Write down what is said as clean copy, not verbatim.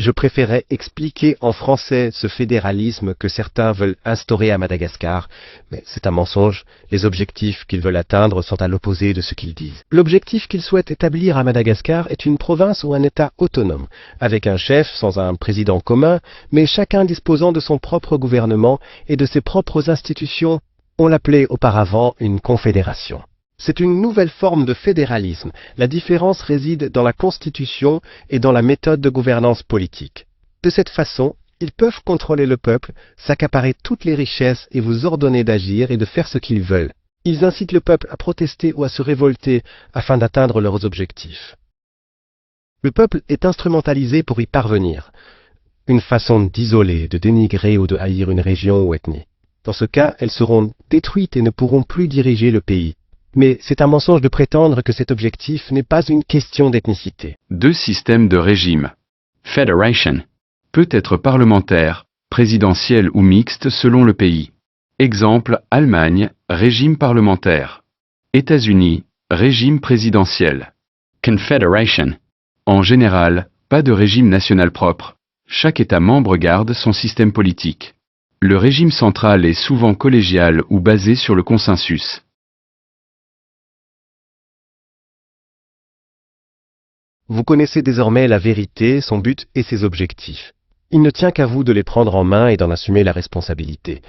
Je préférais expliquer en français ce fédéralisme que certains veulent instaurer à Madagascar, mais c'est un mensonge. Les objectifs qu'ils veulent atteindre sont à l'opposé de ce qu'ils disent. L'objectif qu'ils souhaitent établir à Madagascar est une province ou un État autonome, avec un chef sans un président commun, mais chacun disposant de son propre gouvernement et de ses propres institutions. On l'appelait auparavant une confédération. C'est une nouvelle forme de fédéralisme. La différence réside dans la constitution et dans la méthode de gouvernance politique. De cette façon, ils peuvent contrôler le peuple, s'accaparer toutes les richesses et vous ordonner d'agir et de faire ce qu'ils veulent. Ils incitent le peuple à protester ou à se révolter afin d'atteindre leurs objectifs. Le peuple est instrumentalisé pour y parvenir. Une façon d'isoler, de dénigrer ou de haïr une région ou ethnie. Dans ce cas, elles seront détruites et ne pourront plus diriger le pays. Mais c'est un mensonge de prétendre que cet objectif n'est pas une question d'ethnicité. Deux systèmes de régime. Federation. Peut être parlementaire, présidentiel ou mixte selon le pays. Exemple, Allemagne, régime parlementaire. États-Unis, régime présidentiel. Confederation. En général, pas de régime national propre. Chaque État membre garde son système politique. Le régime central est souvent collégial ou basé sur le consensus. Vous connaissez désormais la vérité, son but et ses objectifs. Il ne tient qu'à vous de les prendre en main et d'en assumer la responsabilité.